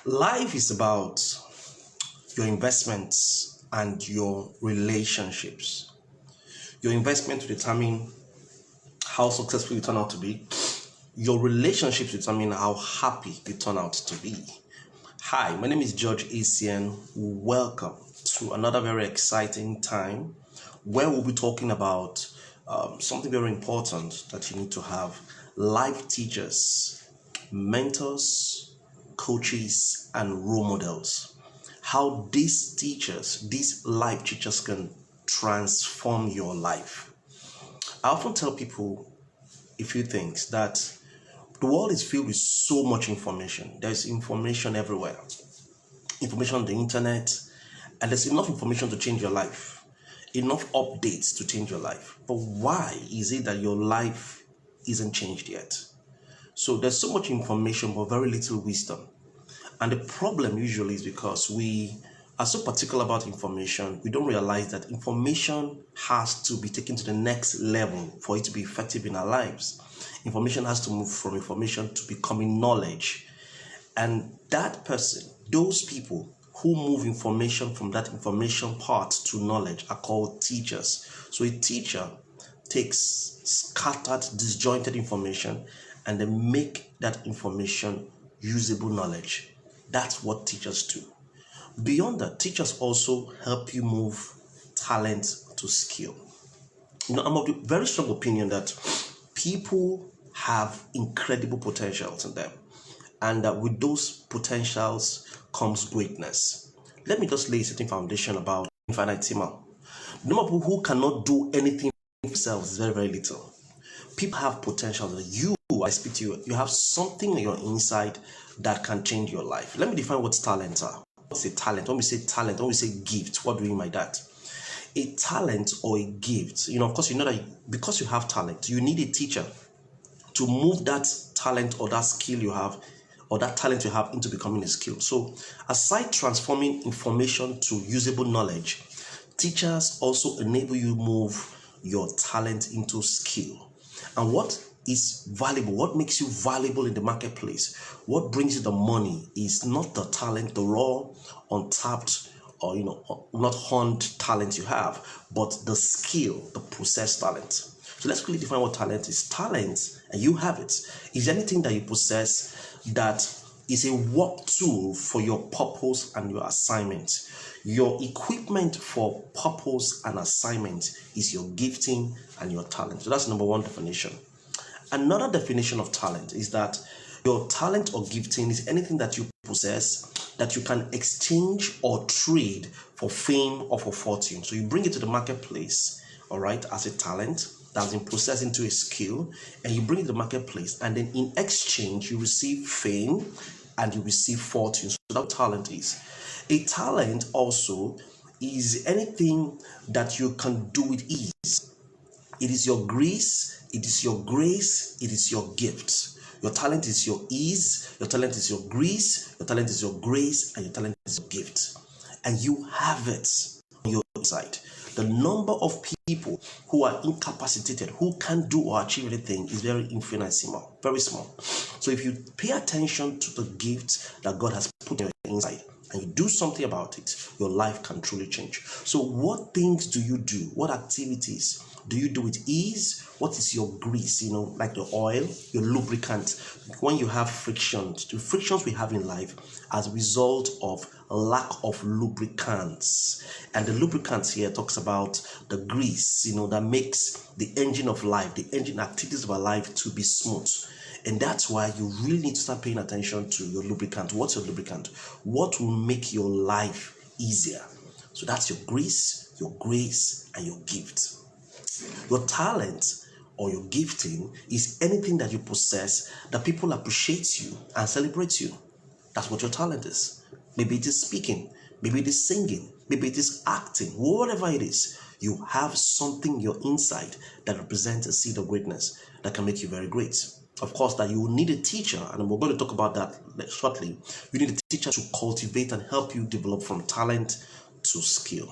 Life is about your investments and your relationships. Your investment will determine how successful you turn out to be. Your relationships determine how happy you turn out to be. Hi, my name is George ACN. Welcome to another very exciting time where we'll be talking about something very important that you need to have: life teachers, mentors, coaches, and role models. How these teachers, these life teachers, can transform your life. I often tell people a few things: that the world is filled with so much information. There's information everywhere, information on the internet, and there's enough information to change your life, enough updates to change your life. But why is it that your life isn't changed yet? So there's so much information, but very little wisdom. And the problem usually is because we are so particular about information, we don't realize that information has to be taken to the next level for it to be effective in our lives. Information has to move from information to becoming knowledge. And that person, those people who move information from that information part to knowledge, are called teachers. So a teacher takes scattered, disjointed information and then make that information usable knowledge. That's what teachers do. Beyond that, teachers also help you move talent to skill. I'm of the very strong opinion that people have incredible potentials in them, and that with those potentials comes greatness. Let me just lay a certain foundation about infinitesimal. The number of people who cannot do anything for themselves is very, very little. People have potential. I speak to you, you have something on your inside that can change your life. Let me define what talents are. What's a talent? When we say talent, when we say gift, what do we mean by that? A talent or a gift, of course, you know that because you have talent, you need a teacher to move that talent or that skill you have, or that talent you have, into becoming a skill. So aside transforming information to usable knowledge, teachers also enable you move your talent into skill. And what is valuable, what makes you valuable in the marketplace, what brings you the money, is not the talent, the raw, untapped, or not honed talent you have, but the skill, the processed talent. So let's quickly define what talent is. Talent, and you have it, is anything that you possess that is a work tool for your purpose and your assignment. Your equipment for purpose and assignment is your gifting and your talent. So that's number one definition. Another definition of talent is that your talent or gifting is anything that you possess that you can exchange or trade for fame or for fortune. So you bring it to the marketplace, all right, as a talent that's been processed into a skill, and you bring it to the marketplace, and then in exchange you receive fame and you receive fortune. So that talent is. A talent also is anything that you can do with ease. It is your grace, it is your grace, it is your gift. Your talent is your ease, your talent is your grace, your talent is your grace, and your talent is your gift. And you have it on your side. The number of people who are incapacitated, who can't do or achieve anything, is very infinitesimal, very small. So if you pay attention to the gift that God has put in your inside, and you do something about it, your life can truly change. So what things do you do? What activities do you do with ease? What is your grease? Like the oil, your lubricant. When you have frictions, the frictions we have in life as a result of a lack of lubricants. And the lubricants here talks about the grease, that makes the engine of life, the engine activities of our life to be smooth. And that's why you really need to start paying attention to your lubricant. What's your lubricant? What will make your life easier? So that's your grace, and your gift. Your talent or your gifting is anything that you possess that people appreciate you and celebrate you. That's what your talent is. Maybe it is speaking, maybe it is singing, maybe it is acting, whatever it is. You have something your inside that represents a seed of greatness that can make you very great. Of course, that you will need a teacher, and we're going to talk about that shortly. You need a teacher to cultivate and help you develop from talent to skill.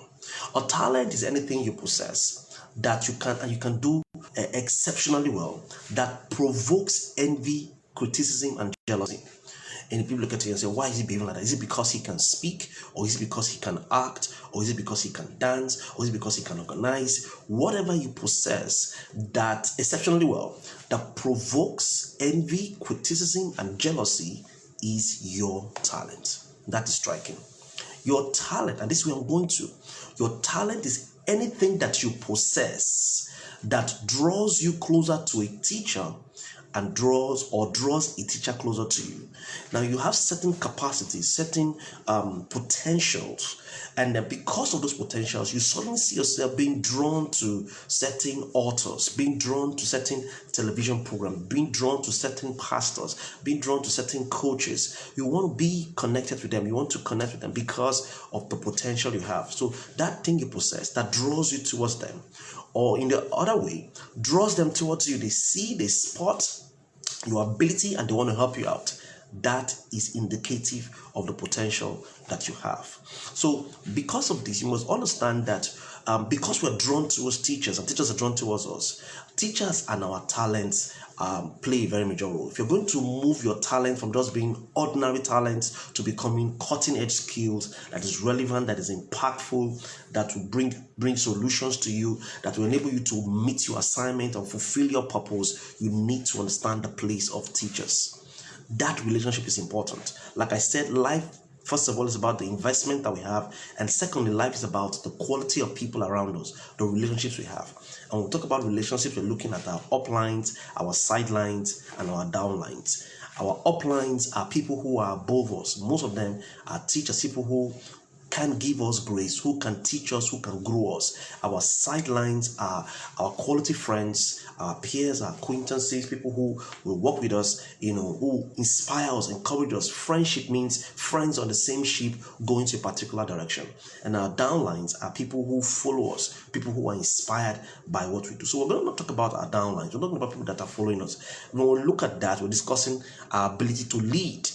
A talent is anything you possess that you can do exceptionally well, that provokes envy, criticism, and jealousy. And people look at you and say, why is he behaving like that? Is it because he can speak? Or is it because he can act? Or is it because he can dance? Or is it because he can organize? Whatever you possess that exceptionally well, that provokes envy, criticism, and jealousy is your talent. That is striking. Your talent, and this is where I'm going to, your talent is anything that you possess that draws you closer to a teacher and draws a teacher closer to you. Now you have certain capacities, certain potentials, and then because of those potentials, you suddenly see yourself being drawn to certain authors, being drawn to certain television programs, being drawn to certain pastors, being drawn to certain coaches. You want to be connected with them. You want to connect with them because of the potential you have. So that thing you possess that draws you towards them, or in the other way, draws them towards you. They see, they spot your ability, and they want to help you out. That is indicative of the potential that you have. So because of this, you must understand that because we're drawn towards teachers, and teachers are drawn towards us, teachers and our talents play a very major role. If you're going to move your talent from just being ordinary talents to becoming cutting-edge skills that is relevant, that is impactful, that will bring solutions to you, that will enable you to meet your assignment and fulfill your purpose, you need to understand the place of teachers. That relationship is important. Like I said, life, first of all, is about the investment that we have. And secondly, life is about the quality of people around us, the relationships we have. And when we talk about relationships, we're looking at our uplines, our sidelines, and our downlines. Our uplines are people who are above us. Most of them are teachers, people who can give us grace, who can teach us, who can grow us. Our sidelines are our quality friends, our peers, our acquaintances, people who will work with us, who inspire us, encourage us. Friendship means friends on the same ship going to a particular direction. And our downlines are people who follow us, people who are inspired by what we do. So we're going to not talk about our downlines. We're talking about people that are following us. When we look at that, we're discussing our ability to lead.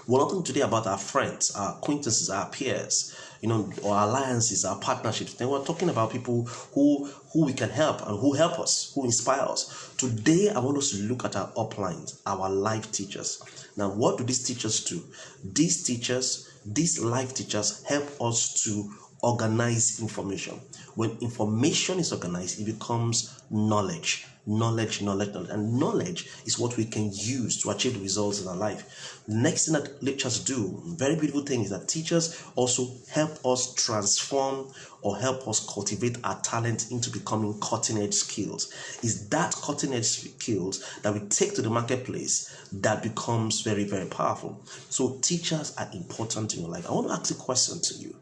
We're not talking today about our friends, our acquaintances, our peers, our alliances, our partnerships. Then we're talking about people who we can help and who help us, who inspire us. Today, I want us to look at our uplines, our life teachers. Now, what do these teachers do? These life teachers help us to organize information. When information is organized, it becomes knowledge. Knowledge. And knowledge is what we can use to achieve the results in our life. The next thing that lectures do, very beautiful thing, is that teachers also help us transform or help us cultivate our talent into becoming cutting-edge skills. It's that cutting-edge skills that we take to the marketplace that becomes very, very powerful. So teachers are important in your life. I want to ask a question to you.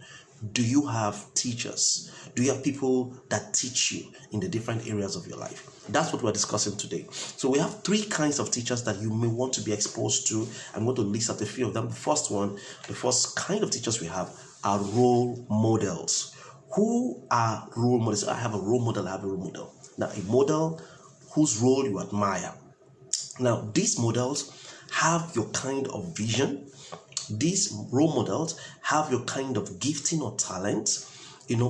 Do you have teachers? Do you have people that teach you in the different areas of your life? That's what we're discussing today. So we have three kinds of teachers that you may want to be exposed to. I'm going to list out a few of them. The first kind of teachers we have are role models. Who are role models? I have a role model. Now, a model whose role you admire. Now, these models have your kind of vision. These role models have your kind of gifting or talent,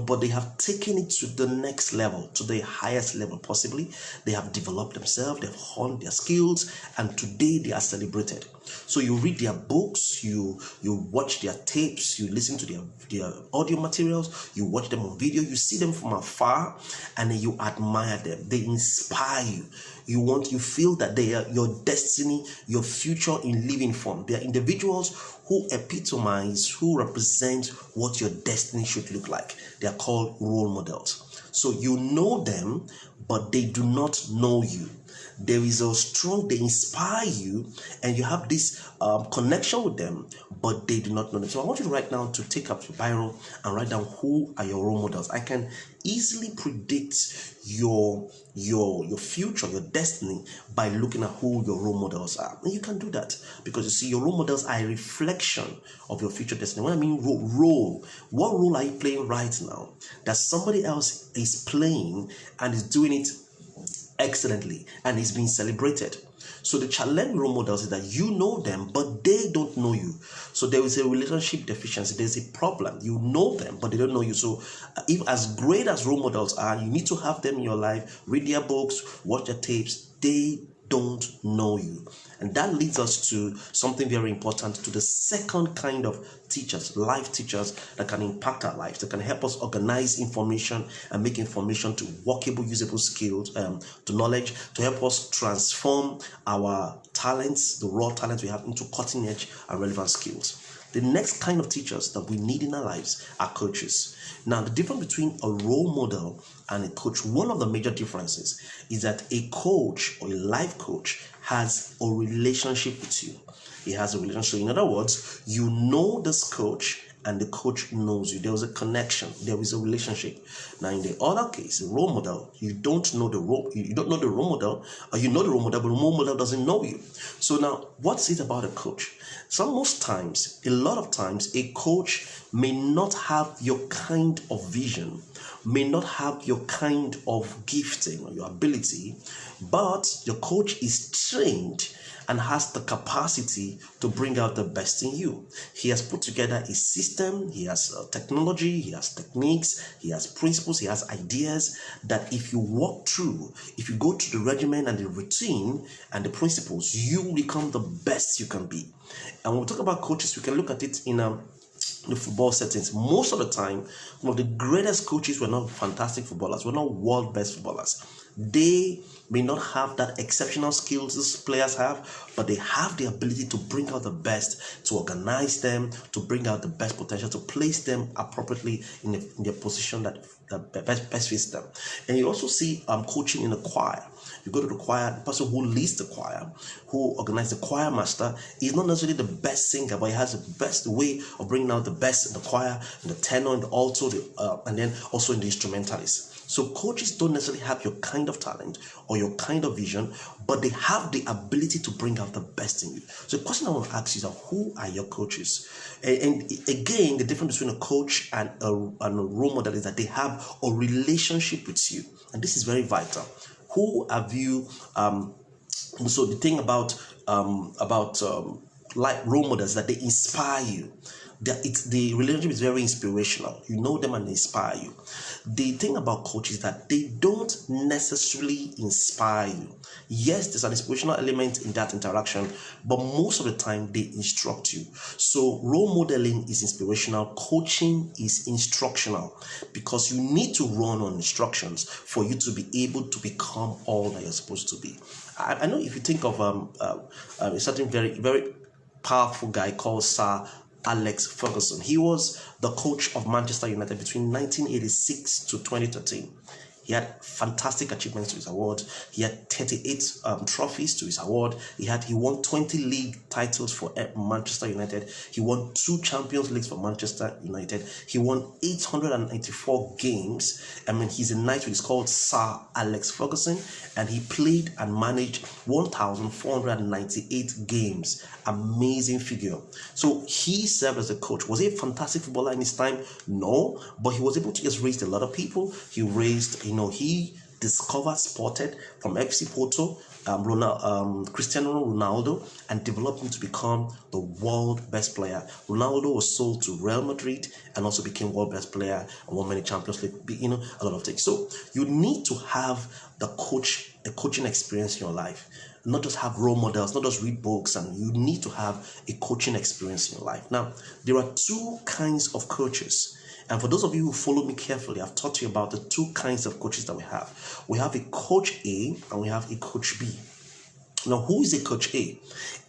but they have taken it to the next level, to the highest level possibly. They have developed themselves, they've honed their skills, and today they are celebrated. So you read their books, you watch their tapes, you listen to their audio materials, you watch them on video, you see them from afar, and then you admire them. They inspire you. You feel that they are your destiny, your future in living form. They are individuals who epitomize, who represent what your destiny should look like. They are called role models. So you know them, but they do not know you. There is they inspire you, and you have this connection with them, but they do not know them. So I want you right now to take up your biro and write down who are your role models. I can easily predict your future, your destiny, by looking at who your role models are. And you can do that because you see, your role models are a reflection of your future destiny. When I mean role, what role are you playing right now that somebody else is playing and is doing it excellently and is being celebrated? So the challenge role models is that you know them, but they don't know you. So there is a relationship deficiency. There's a problem. You know them, but they don't know you. So if as great as role models are, you need to have them in your life. Read their books, watch their tapes. They don't know you. And that leads us to something very important, to the second kind of teachers, life teachers that can impact our lives, that can help us organize information and make information to workable, usable skills, to knowledge, to help us transform our talents, the raw talents we have, into cutting edge and relevant skills. The next kind of teachers that we need in our lives are coaches. Now, the difference between a role model and a coach, one of the major differences is that a coach or a life coach has a relationship with you. He has a relationship. In other words, you know this coach and the coach knows you. There is a connection. There is a relationship. Now, in the other case, the role model, you don't know the role model, or you know the role model, but the role model doesn't know you. So now, what's it about a coach? So a lot of times, a coach may not have your kind of vision, may not have your kind of gifting or your ability, but your coach is trained and has the capacity to bring out the best in you. He has put together a system, he has technology, he has techniques, he has principles, he has ideas that if you walk through, if you go through the regimen and the routine and the principles, you will become the best you can be. And when we talk about coaches, we can look at it in the football settings. Most of the time, one of the greatest coaches were not fantastic footballers, were not world best footballers. They may not have that exceptional skills these players have, but they have the ability to bring out the best, to organize them, to bring out the best potential, to place them appropriately in their position that best fits them. And you also see coaching in the choir. You go to the choir, the person who leads the choir, who organizes the choir master, is not necessarily the best singer, but he has the best way of bringing out the best in the choir, in the tenor, in the alto, and then also in the instrumentalist. So coaches don't necessarily have your kind of talent or your kind of vision, but they have the ability to bring out the best in you. So the question I want to ask you is, who are your coaches? And again, the difference between a coach and a role model is that they have a relationship with you. And this is very vital. Who have you, so the thing about like role models, that they inspire you. The relationship is very inspirational. You know them and they inspire you. The thing about coaches is that they don't necessarily inspire you. Yes, there's an inspirational element in that interaction, but most of the time they instruct you. So role modeling is inspirational, coaching is instructional, because you need to run on instructions for you to be able to become all that you're supposed to be. I know if you think of a certain very, very powerful guy called Sir Alex Ferguson. He was the coach of Manchester United between 1986 to 2013. He had fantastic achievements to his award. He had 38 trophies to his award. He won 20 league titles for Manchester United. He won 2 Champions Leagues for Manchester United. He won 884 games. I mean, he's a knight. He's called Sir Alex Ferguson, and he played and managed 1,498 games. Amazing figure. So he served as a coach. Was he a fantastic footballer in his time? No, but he was able to just raise a lot of people. He raised, he discovered, spotted from FC Porto, Cristiano Ronaldo, and developed him to become the world best player. Ronaldo was sold to Real Madrid and also became world best player and won many Champions League, a lot of things. So you need to have a coaching experience in your life. Not just have role models, not just read books, and you need to have a coaching experience in your life. Now, there are 2 kinds of coaches. And for those of you who follow me carefully, I've taught you about the 2 kinds of coaches that we have. We have a coach A and we have a coach B. Now, who is a coach A?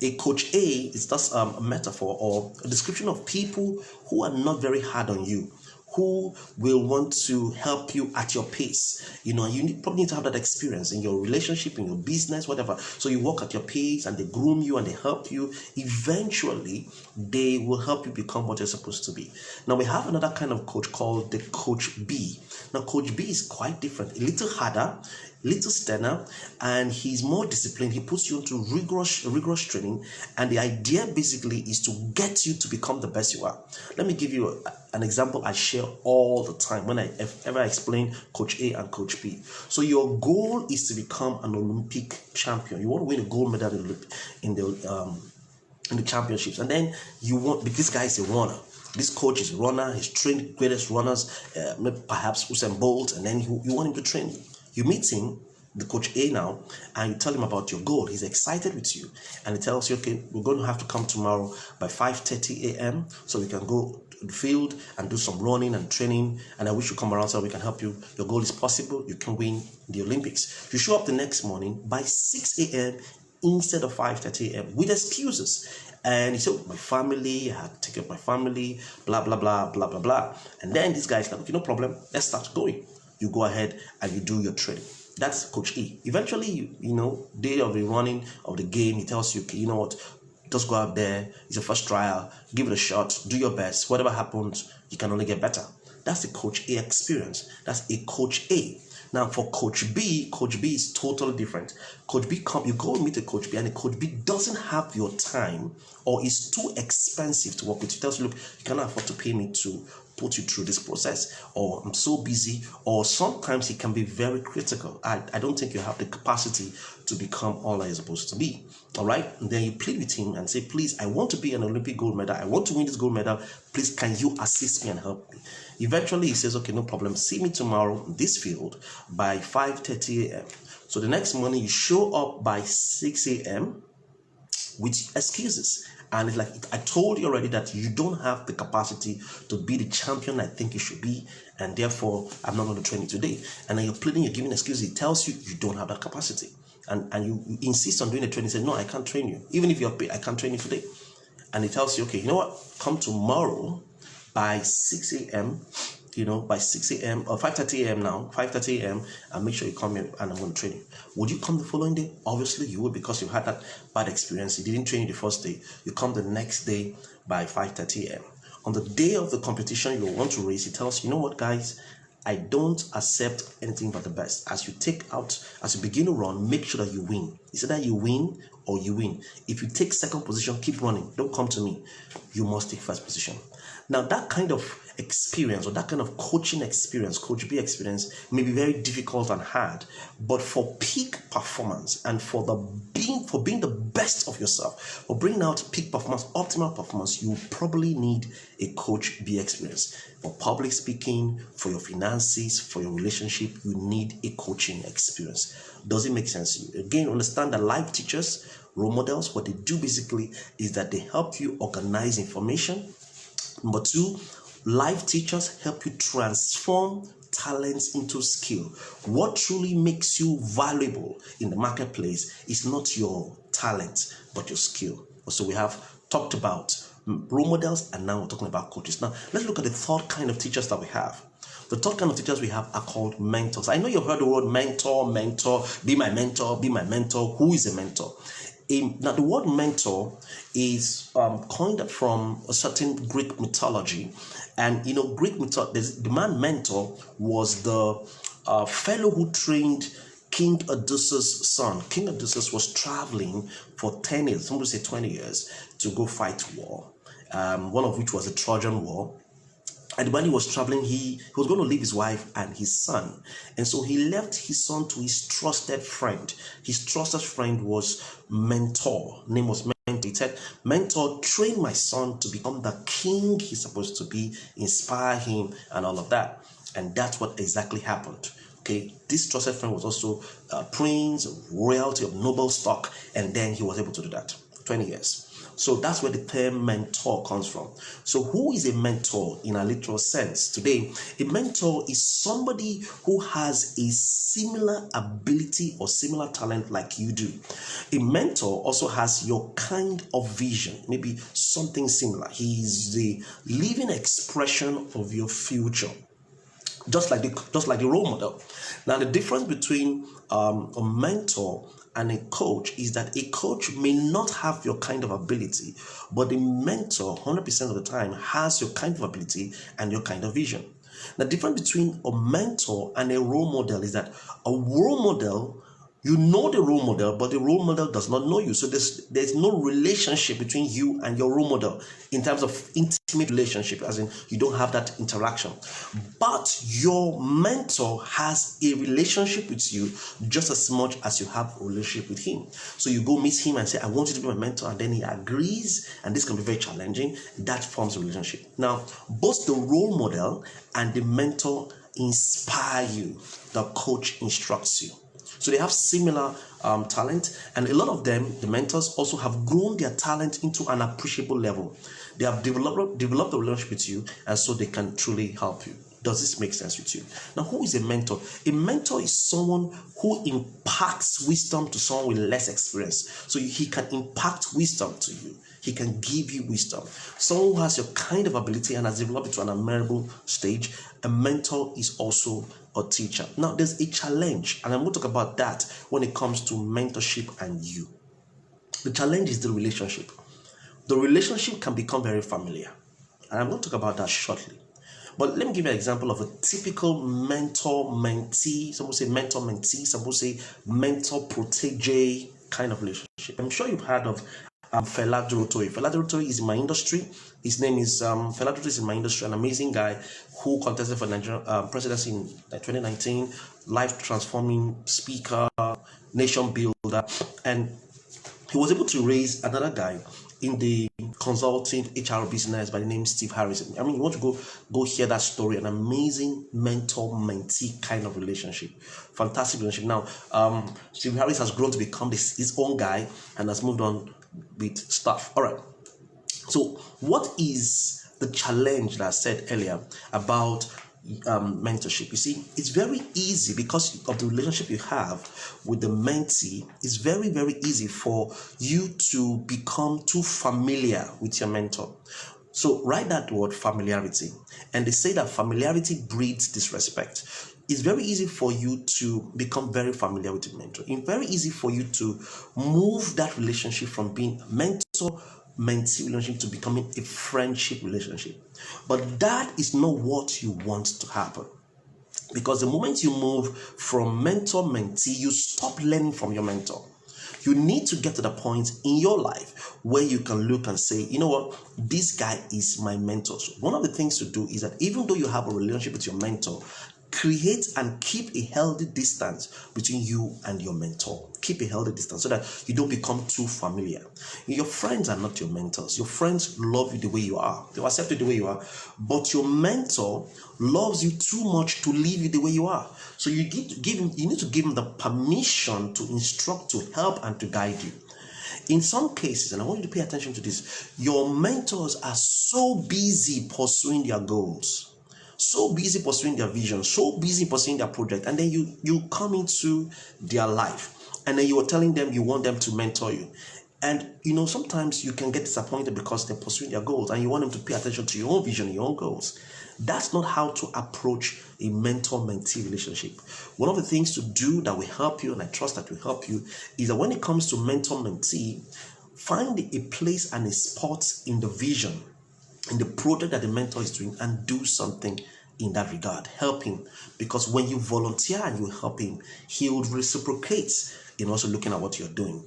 A coach A is just a metaphor or a description of people who are not very hard on you, who will want to help you at your pace. You probably need to have that experience in your relationship, in your business, whatever. So you walk at your pace and they groom you and they help you. Eventually, they will help you become what you're supposed to be. Now, we have another kind of coach called the coach B. Now, coach B is quite different, a little harder, little sterner, and he's more disciplined. He puts you into rigorous training, and the idea basically is to get you to become the best you are. Let me give you an example I share all the time when I ever explain coach A and coach B. So your goal is to become an Olympic champion. You want to win a gold medal in the championships, and then this guy is a runner. This coach is a runner. He's trained greatest runners, perhaps Usain Bolt, and then you want him to train you. You meet him, the coach A now, and you tell him about your goal. He's excited with you, and he tells you, okay, we're going to have to come tomorrow by 5:30 a.m. so we can go to the field and do some running and training, and I wish you come around so we can help you. Your goal is possible. You can win the Olympics. You show up the next morning by 6 a.m. instead of 5:30 a.m. with excuses. And he said, my family, I had to take care of my family, blah, blah, blah, blah, blah, blah. And then this guy's like, okay, no problem. Let's start going. You go ahead and you do your training. That's Coach E. Eventually, day of the running of the game, he tells you, okay, you know what? Just go out there. It's your first trial. Give it a shot. Do your best. Whatever happens, you can only get better. That's the Coach A experience. That's a Coach A. Now for Coach B is totally different. Coach B, you go and meet a Coach B, and a Coach B doesn't have your time or is too expensive to work with you. He tells you, look, you cannot afford to pay me to put you through this process, or I'm so busy, or sometimes he can be very critical. I don't think you have the capacity to become all that you're supposed to be. All right, and then you plead with him and say, please, I want to be an Olympic gold medal. I want to win this gold medal. Please, can you assist me and help me? Eventually, he says, okay, no problem. See me tomorrow in this field by 5:30 a.m. So the next morning, you show up by 6 a.m. with excuses. And it's like, I told you already that you don't have the capacity to be the champion I think you should be, and therefore, I'm not going to train you today. And then you're pleading, you're giving excuses. He tells you you don't have that capacity. And you insist on doing the training. He says, no, I can't train you. Even if you're paid, I can't train you today. And he tells you, okay, you know what? Come tomorrow by 6 a.m., by 6 a.m. or 5:30 a.m. now, 5:30 a.m. and make sure you come here and I'm going to train you. Would you come the following day? Obviously you would, because you had that bad experience. He didn't train you the first day. You come the next day by 5:30 a.m. On the day of the competition you want to race, he tells you, you know what, guys? I don't accept anything but the best. As you begin to run, make sure that you win. It's either you win or you win. If you take second position, keep running. Don't come to me. You must take first position. Now, that kind of experience or that kind of coaching experience, Coach B experience, may be very difficult and hard. But for peak performance and for being the best of yourself, for bringing out peak performance, optimal performance, you probably need a Coach B experience. For public speaking, for your finances, for your relationship, you need a coaching experience. Does it make sense to you? Again, understand that life teachers, role models, what they do basically is that they help you organize information. Number two, life teachers help you transform talents into skill. What truly makes you valuable in the marketplace is not your talent, but your skill. So we have talked about role models, and now we're talking about coaches. Now, let's look at the third kind of teachers that we have. The third kind of teachers we have are called mentors. I know you've heard the word mentor, be my mentor, be my mentor. Who is a mentor? Now, the word mentor is coined from a certain Greek mythology. And, Greek mythology, the man mentor was the fellow who trained King Odysseus' son. King Odysseus was traveling for 10 years, some would say 20 years, to go fight war, one of which was the Trojan War. And when he was traveling, he was going to leave his wife and his son. And so he left his son to his trusted friend. His trusted friend was Mentor. Name was Mentor. He said, Mentor, train my son to become the king he's supposed to be, inspire him and all of that. And that's what exactly happened. Okay, this trusted friend was also a prince, royalty of noble stock. And then he was able to do that. 20 years. So that's where the term mentor comes from. So who is a mentor in a literal sense? Today, a mentor is somebody who has a similar ability or similar talent like you do. A mentor also has your kind of vision, maybe something similar. He is the living expression of your future. Just like the role model. Now, the difference between a mentor and a coach is that a coach may not have your kind of ability, but the mentor 100% of the time has your kind of ability and your kind of vision. The difference between a mentor and a role model is that a role model, you know the role model, but the role model does not know you. So there's no relationship between you and your role model in terms of intimate relationship, as in you don't have that interaction. But your mentor has a relationship with you just as much as you have a relationship with him. So you go meet him and say, I want you to be my mentor, and then he agrees, and this can be very challenging. That forms a relationship. Now, both the role model and the mentor inspire you. The coach instructs you. So they have similar talent, and a lot of them, the mentors, also have grown their talent into an appreciable level. They have developed a relationship with you, and so they can truly help you. Does this make sense with you? Now, who is a mentor? A mentor is someone who imparts wisdom to someone with less experience. So he can impart wisdom to you. He can give you wisdom. Someone who has your kind of ability and has developed it to an admirable stage. A mentor is also a teacher. Now, there's a challenge, and I'm going to talk about that when it comes to mentorship and you. The challenge is the relationship. The relationship can become very familiar, and I'm going to talk about that shortly. But let me give you an example of a typical mentor-mentee. Some will say mentor-mentee, some will say mentor-protege kind of relationship. I'm sure you've heard of Fela Durotoi. Fela Durotoi is in my industry. His name is Fela Durotoi is in my industry, an amazing guy who contested for Nigerian presidency in 2019, life-transforming speaker, nation builder, and he was able to raise another guy in the consulting HR business by the name Steve Harrison. I mean, you want to go hear that story, an amazing mentor-mentee kind of relationship. Fantastic relationship. Now, Steve Harris has grown to become his own guy and has moved on with stuff. All right. So what is the challenge that I said earlier about mentorship? You see, it's very easy because of the relationship you have with the mentee. It's very, very easy for you to become too familiar with your mentor. So write that word familiarity. And they say that familiarity breeds disrespect. It's very easy for you to become very familiar with your mentor. It's very easy for you to move that relationship from being mentor-mentee relationship to becoming a friendship relationship. But that is not what you want to happen. Because the moment you move from mentor-mentee, you stop learning from your mentor. You need to get to the point in your life where you can look and say, you know what, this guy is my mentor. So one of the things to do is that even though you have a relationship with your mentor, create and keep a healthy distance between you and your mentor. Keep a healthy distance so that you don't become too familiar. Your friends are not your mentors. Your friends love you the way you are. They accept you the way you are. But your mentor loves you too much to leave you the way you are. So you need to give him the permission to instruct, to help, and to guide you. In some cases, and I want you to pay attention to this, your mentors are so busy pursuing their goals, so busy pursuing their vision, so busy pursuing their project, and then you come into their life and then you are telling them you want them to mentor you. And sometimes you can get disappointed because they're pursuing their goals and you want them to pay attention to your own vision, your own goals. That's not how to approach a mentor-mentee relationship. One of the things to do that will help you, and I trust that will help you, is that when it comes to mentor-mentee, find a place and a spot in the vision, in the project that the mentor is doing, and do something in that regard. Help him, because when you volunteer and you help him, he will reciprocate in also looking at what you're doing.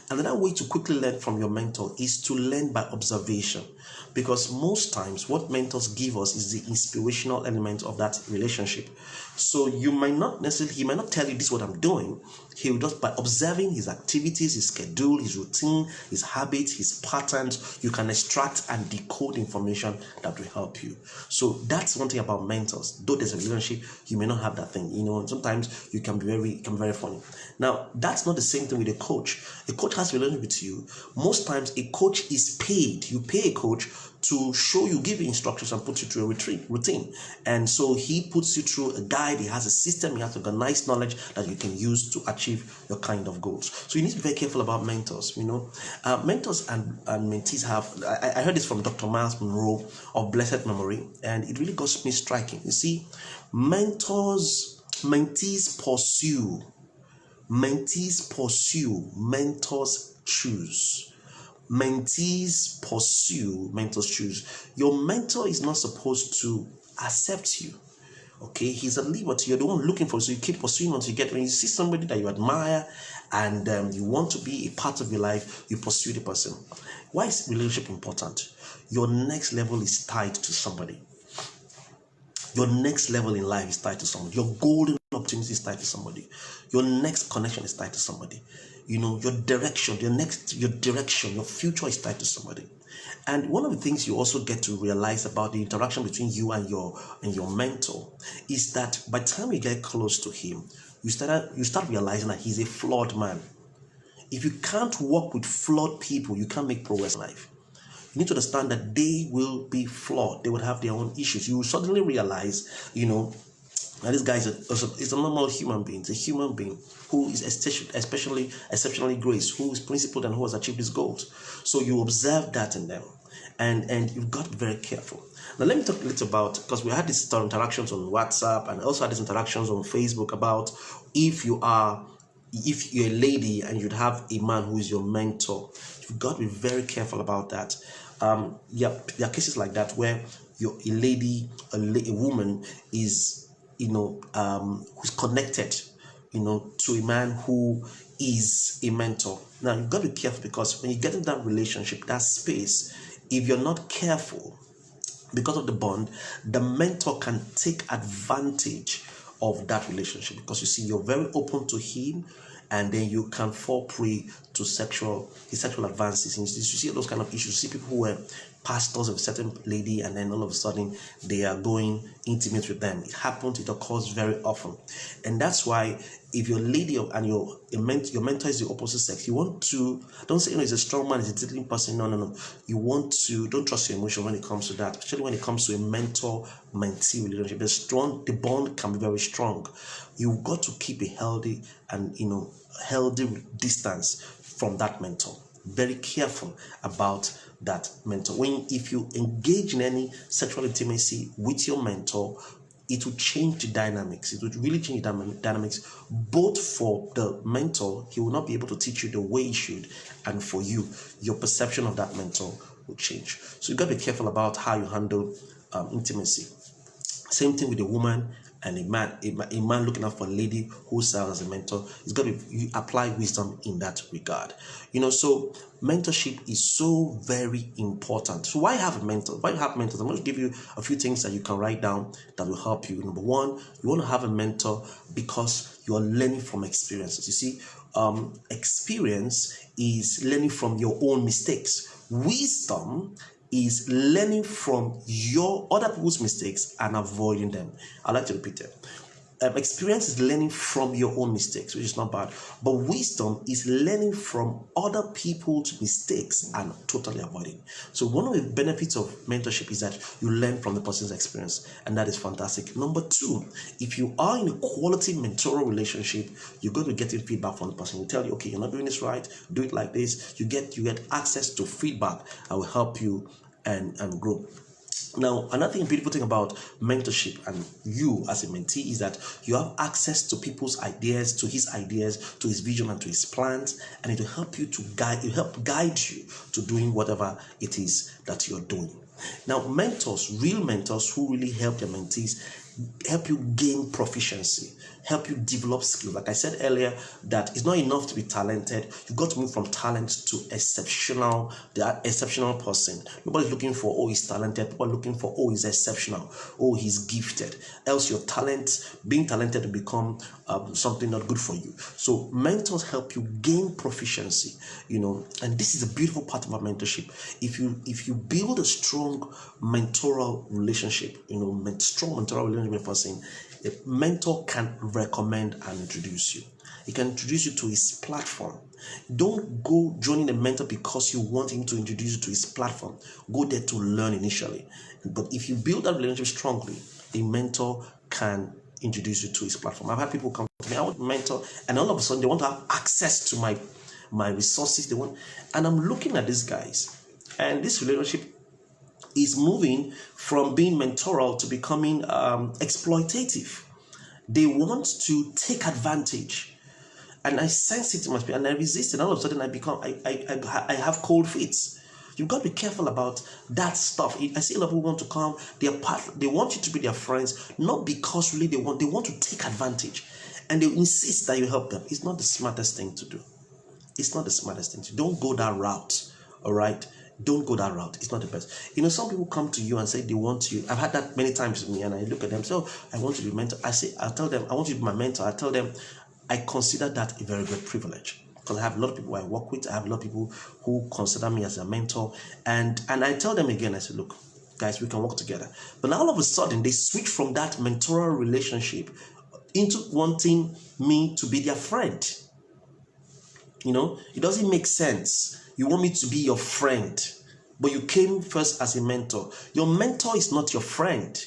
Another way to quickly learn from your mentor is to learn by observation, because most times what mentors give us is the inspirational element of that relationship. So he might not tell you this is what I'm doing. He will just, by observing his activities, his schedule, his routine, his habits, his patterns, you can extract and decode information that will help you. So that's one thing about mentors. Though there's a relationship, you may not have that thing. Sometimes you can be very funny. Now, that's not the same thing with a coach. A coach has a relationship with you. Most times a coach is paid. You pay a coach to show you, give you instructions and put you through a routine. And so he puts you through a guide. He has a system. He has organized knowledge that you can use to achieve your kind of goals. So you need to be very careful about mentors. Mentors and mentees have, I heard this from Dr. Miles Monroe of blessed memory, and it really got me striking. You see, mentees pursue, mentors choose. Mentees pursue, mentors choose. Your mentor is not supposed to accept you. Okay, he's a liberty. You're the one looking for, so you keep pursuing until you get. When you see somebody that you admire and you want to be a part of your life, you pursue the person. Why is relationship important? Your next level is tied to somebody. Your next level in life is tied to somebody. Your golden opportunity is tied to somebody. Your next connection is tied to somebody. Your direction, your future is tied to somebody. And one of the things you also get to realize about the interaction between you and your mentor is that by the time you get close to him, you start realizing that he's a flawed man. If you can't work with flawed people, you can't make progress in life. You need to understand that they will be flawed. They will have their own issues. You will suddenly realize, that this guy is a normal human being. It's a human being who is especially exceptionally graced, who is principled and who has achieved his goals. So you observe that in them, and you've got to be very careful. Now let me talk a little about, because we had these interactions on WhatsApp and also had these interactions on Facebook about if you're a lady and you'd have a man who is your mentor, you've got to be very careful about that. There are cases like that where you're a lady, a woman is, who's connected, to a man who is a mentor. Now you've got to be careful, because when you get into that relationship, that space, if you're not careful, because of the bond, the mentor can take advantage of that relationship, because you see, you're very open to him, and then you can fall prey to his sexual advances. And you see those kind of issues. You see people who were pastors of a certain lady, and then all of a sudden they are going intimate with them. It occurs very often. And that's why if your lady and your mentor is the opposite sex, you want to, don't say, he's a strong man, he's a disciplined person. No. You want to, don't trust your emotion when it comes to that, especially when it comes to a mentor-mentee relationship. The bond can be very strong. You've got to keep a healthy distance from that mentor. Very careful about that mentor. If you engage in any sexual intimacy with your mentor, it will change the dynamics. It will really change the dynamics, both for the mentor. He will not be able to teach you the way he should, and for you, your perception of that mentor will change. So you've got to be careful about how you handle intimacy. Same thing with a woman and a man. A man looking out for a lady who serves as a mentor. It's got to be, you apply wisdom in that regard. So mentorship is so very important. So why have a mentor? Why have mentors? I'm going to give you a few things that you can write down that will help you. Number one, you want to have a mentor because you are learning from experiences. You see, experience is learning from your own mistakes. Wisdom is learning from your other people's mistakes and avoiding them. I like to repeat it. Experience is learning from your own mistakes, which is not bad. But wisdom is learning from other people's mistakes and totally avoiding. So one of the benefits of mentorship is that you learn from the person's experience, and that is fantastic. Number two, if you are in a quality mentoral relationship, you're going to be getting feedback from the person. Will tell you, okay, you're not doing this right, do it like this. You get access to feedback that will help you and grow. Now, another beautiful thing about mentorship and you as a mentee is that you have access to people's ideas, to his vision, and to his plans, and it will help you guide you to doing whatever it is that you're doing. Now, real mentors who really help their mentees, help you gain proficiency, help you develop skills. Like I said earlier, that it's not enough to be talented. You've got to move from talent to exceptional person. Nobody's looking for, he's talented. People are looking for, he's exceptional. He's gifted. Else your being talented will become something not good for you. So mentors help you gain proficiency, and this is a beautiful part of our mentorship. If you build a strong mentoral relationship, with a person, a mentor can recommend and introduce you. He can introduce you to his platform. Don't go joining a mentor because you want him to introduce you to his platform. Go there to learn initially. But if you build that relationship strongly, a mentor can introduce you to his platform. I've had people come to me, I want a mentor, and all of a sudden they want to have access to my resources. And I'm looking at these guys, and this relationship is moving from being mentoral to becoming exploitative. They want to take advantage, and I sense it in my spirit, and I resist, and all of a sudden I have cold feet. You've got to be careful about that stuff. I see a lot of people want to come. They want you to be their friends, not because really they want to take advantage, and they insist that you help them. It's not the smartest thing to do. It's not the smartest thing to do. Don't go that route. All right. Don't go that route. It's not the best. Some people come to you and say they want you. I've had that many times with me, and I look at them. So I want to be mentor. I'll tell them I want you to be my mentor. I tell them I consider that a very great privilege, because I have a lot of people I work with. I have a lot of people who consider me as a mentor, and I tell them again. I say, look, guys, we can work together. But now all of a sudden they switch from that mentoral relationship into wanting me to be their friend. It doesn't make sense. You want me to be your friend, but you came first as a mentor. Your mentor is not your friend.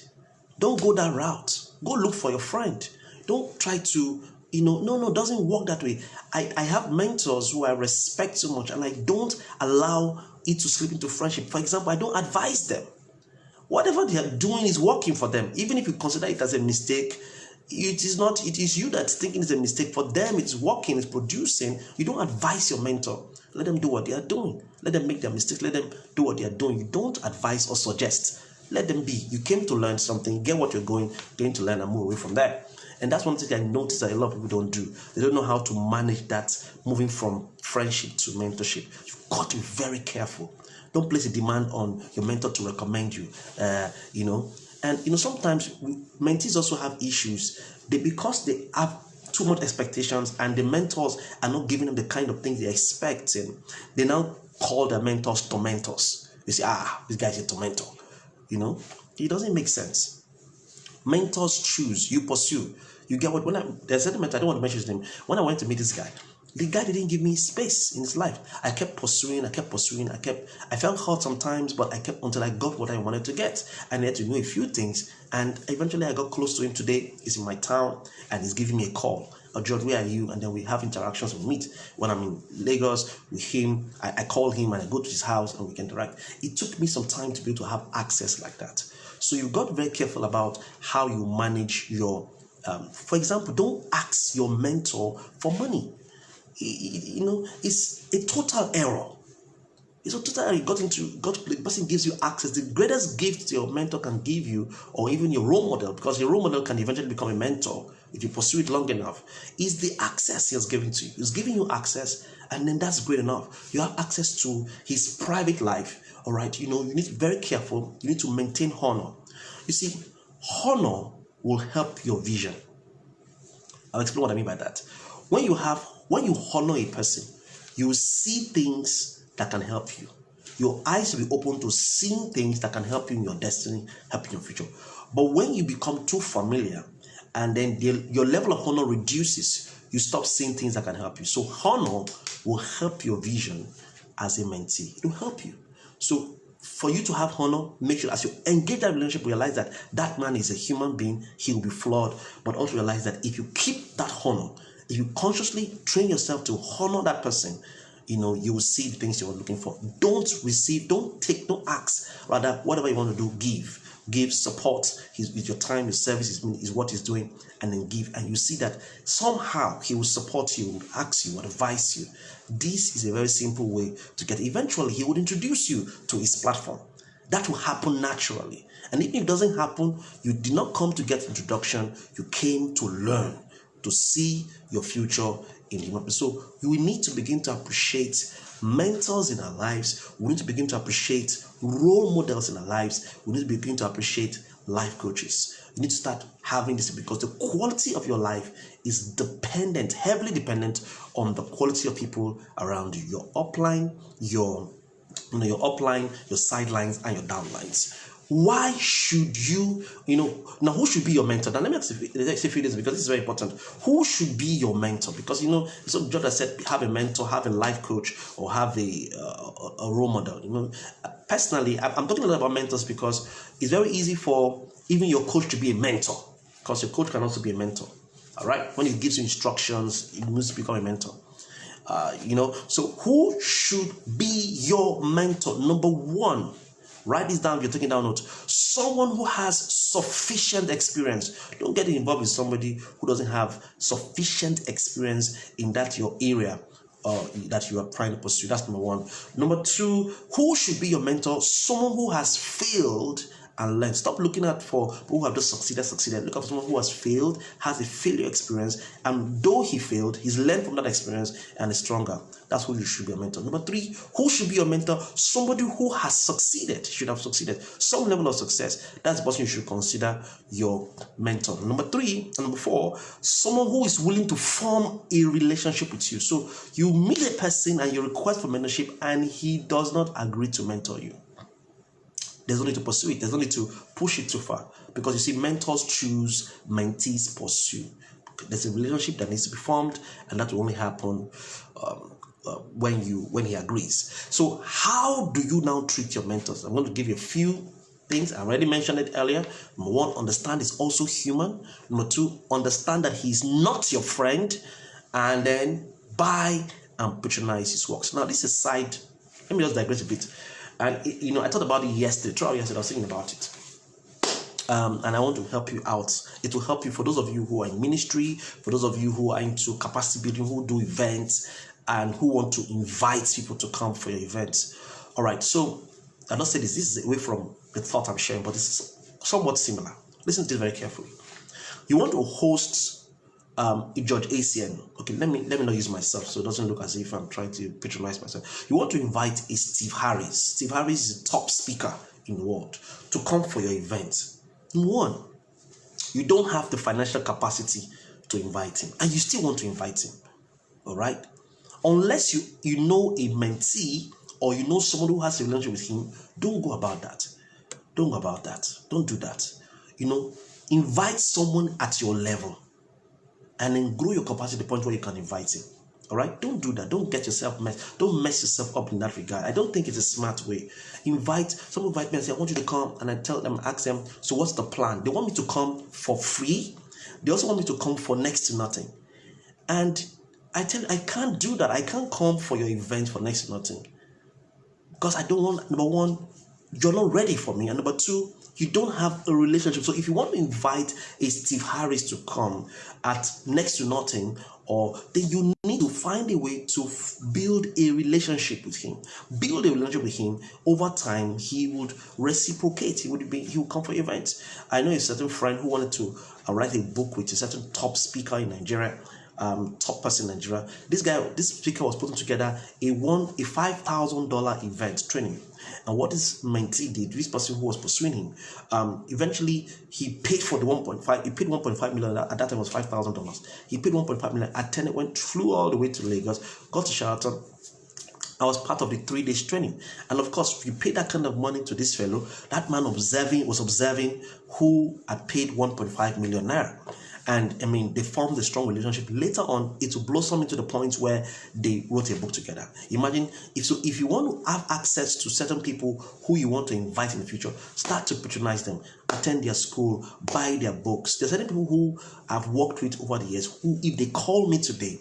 Don't go that route. Go look for your friend. Don't try to, no, it doesn't work that way. I have mentors who I respect so much, and I don't allow it to slip into friendship. For example, I don't advise them. Whatever they are doing is working for them. Even if you consider it as a mistake, it is you that's thinking it's a mistake. For them, it's working, it's producing. You don't advise your mentor. Let them do what they are doing. Let them make their mistakes. Let them do what they are doing. You don't advise or suggest. Let them be. You came to learn something, get what you're going to learn, and move away from there. And that's one thing I notice that a lot of people don't do. They don't know how to manage that, moving from friendship to mentorship. You've got to be very careful. Don't place a demand on your mentor to recommend you, And sometimes mentees also have issues. Because they have too much expectations, and the mentors are not giving them the kind of things they're expecting, they now call their mentors tormentors. You say, this guy's a tormentor. It doesn't make sense. Mentors choose, you pursue. You get what? There's a mentor, I don't want to mention his name. When I went to meet this guy, the guy didn't give me space in his life. I kept pursuing. I felt hurt sometimes, but I kept until I got what I wanted to get. And I had to know a few things. And eventually I got close to him. Today, he's in my town and he's giving me a call. George, where are you? And then we have interactions, we meet. When I'm in Lagos with him, I call him and I go to his house and we can interact. It took me some time to be able to have access like that. So you've got very careful about how you manage your, for example, don't ask your mentor for money. It's a total error. It's a total error. The person gives you access. The greatest gift your mentor can give you, or even your role model, because your role model can eventually become a mentor if you pursue it long enough, is the access he has given to you. He's giving you access, and then that's great enough. You have access to his private life. All right, you need to be very careful. You need to maintain honor. You see, honor will help your vision. I'll explain what I mean by that. When you honor a person, you will see things that can help you. Your eyes will be open to seeing things that can help you in your destiny, help you in your future. But when you become too familiar, and then your level of honor reduces, you stop seeing things that can help you. So honor will help your vision as a mentee. It will help you. So for you to have honor, make sure as you engage that relationship, realize that that man is a human being. He will be flawed, but also realize that if you keep that honor, if you consciously train yourself to honor that person, you will see the things you're looking for. Don't receive, don't take, don't ask. Rather, whatever you want to do, give. Give support. With your time, your service is what he's doing, and then give. And you see that somehow he will support you, will ask you, will advise you. This is a very simple way to get. Eventually, he would introduce you to his platform. That will happen naturally. And if it doesn't happen, you did not come to get introduction. You came to learn, to see your future in the. So we need to begin to appreciate mentors in our lives. We need to begin to appreciate role models in our lives. We need to begin to appreciate life coaches. You need to start having this, because the quality of your life is dependent, heavily dependent on the quality of people around you. Your upline, your upline, your sidelines, and your downlines. Why should you, now who should be your mentor? Now let me ask you a few days, because this is very important. Who should be your mentor? Because, so George has said, have a mentor, have a life coach, or have a role model. Personally, I'm talking a lot about mentors because it's very easy for even your coach to be a mentor, because your coach can also be a mentor. All right? When he gives you instructions, it needs to become a mentor. So who should be your mentor? Number one, write this down if you're taking down notes. Someone who has sufficient experience. Don't get involved with somebody who doesn't have sufficient experience in that your area that you are trying to pursue. That's number one. Number two, who should be your mentor? Someone who has failed and learn. Stop looking at for people who have just succeeded. Look at someone who has failed, has a failure experience, and though he failed, he's learned from that experience and is stronger. That's who you should be a mentor. Number three, who should be your mentor? Somebody who has succeeded, should have succeeded, some level of success. That's the person you should consider your mentor. Number four, someone who is willing to form a relationship with you. So you meet a person and you request for mentorship and he does not agree to mentor you. There's no need to pursue it. There's no need to push it too far. Because you see, mentors choose, mentees pursue. There's a relationship that needs to be formed, and that will only happen when he agrees. So how do you now treat your mentors? I'm going to give you a few things. I already mentioned it earlier. Number one, understand he's also human. Number two, understand that he's not your friend. And then buy and patronize his works. Now, this is side. Let me just digress a bit. And I thought about it yesterday. Throughout yesterday, I was thinking about it. And I want to help you out. It will help you for those of you who are in ministry, for those of you who are into capacity building, who do events, and who want to invite people to come for your events. All right, so I don't say this is away from the thought I'm sharing, but this is somewhat similar. Listen to this very carefully. You want to host a George ACN. Okay, let me not use myself so it doesn't look as if I'm trying to patronize myself. You want to invite a Steve Harris. Steve Harris is a top speaker in the world to come for your event. Number one, you don't have the financial capacity to invite him, and you still want to invite him. All right, unless you know a mentee or you know someone who has a relationship with him, don't go about that. Don't go about that. Don't do that. Invite someone at your level, and then grow your capacity to the point where you can invite him. All right, don't do that. Don't get yourself don't mess yourself up in that regard. I don't think it's a smart way. Someone invite me and say, I want you to come, and I ask them, so what's the plan? They want me to come for free. They also want me to come for next to nothing. And I tell you, I can't do that. I can't come for your event for next to nothing. Because I don't want, number one, you're not ready for me. And number two, you don't have a relationship. So if you want to invite a Steve Harris to come at next to nothing, then you need to find a way to build a relationship with him. Build a relationship with him. Over time, he would reciprocate. He would come for events. I know a certain friend who wanted to write a book with a certain top speaker in Nigeria. Top person in Nigeria. This speaker was putting together a $5,000 event training. And what this mentee did, this person who was pursuing him, eventually he paid for the 1.5. He paid 1.5 million. At that time it was $5,000. He paid 1.5 million. Attended, flew all the way to Lagos, got to Charlton. I was part of the 3 days training. And of course, if you pay that kind of money to this fellow, that man was observing who had paid 1.5 million naira. And they formed a strong relationship. Later on, it will blossom into the point where they wrote a book together. Imagine if you want to have access to certain people who you want to invite in the future, start to patronize them, attend their school, buy their books. There's certain people who I've worked with over the years who, if they call me today,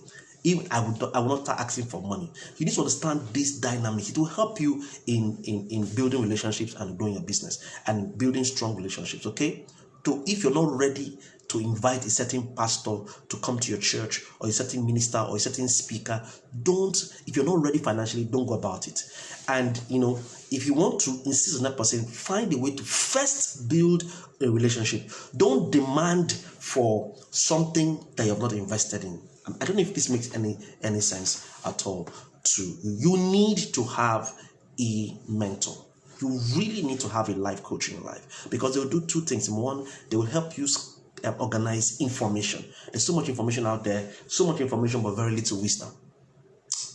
I will not start asking for money. You need to understand this dynamic. It will help you in building relationships and growing your business and building strong relationships. Okay? So if you're not ready to invite a certain pastor to come to your church, or a certain minister, or a certain speaker, if you're not ready financially, don't go about it. And if you want to insist on that person, find a way to first build a relationship. Don't demand for something that you have not invested in. I don't know if this makes any sense at all to you. You need to have a mentor. You really need to have a life coach in your life, because they will do two things. One, they will help you organize information. There's so much information out there, so much information, but very little wisdom,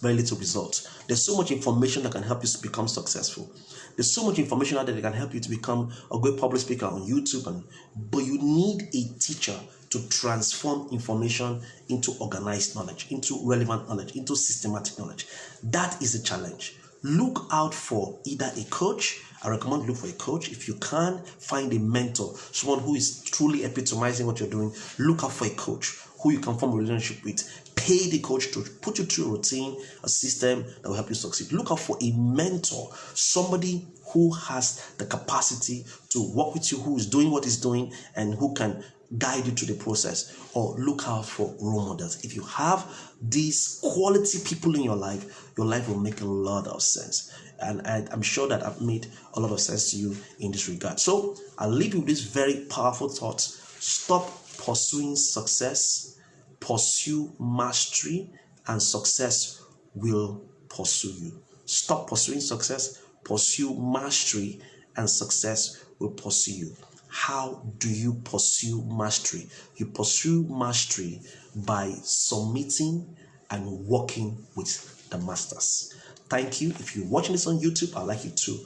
very little results. There's so much information that can help you become successful. There's so much information out there that can help you to become a great public speaker on YouTube, but you need a teacher to transform information into organized knowledge, into relevant knowledge, into systematic knowledge. That is the challenge. Look out for either a coach. I recommend look for a coach. If you can, find a mentor, someone who is truly epitomizing what you're doing. Look out for a coach who you can form a relationship with. Pay the coach to put you through a routine, a system that will help you succeed. Look out for a mentor, somebody who has the capacity to work with you, who is doing what he's doing, and who can guide you through the process. Or look out for role models. If you have these quality people in your life will make a lot of sense. And I'm sure that I've made a lot of sense to you in this regard. So I'll leave you with this very powerful thought. Stop pursuing success, pursue mastery, and success will pursue you. Stop pursuing success, pursue mastery, and success will pursue you. How do you pursue mastery? You pursue mastery by submitting and working with the masters. Thank you. If you're watching this on YouTube, I'd like you to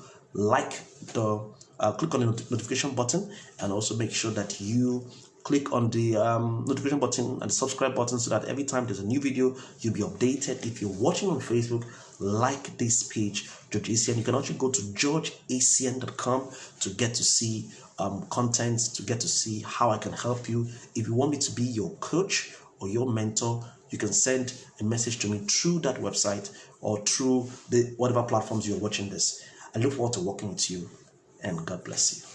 click on the notification button, and also make sure that you click on the notification button and the subscribe button so that every time there's a new video, you'll be updated. If you're watching on Facebook, like this page, George Asian. You can also go to georgeasian.com to get to see content, to get to see how I can help you. If you want me to be your coach or your mentor, you can send a message to me through that website or through the whatever platforms you're watching this. I look forward to working with you, and God bless you.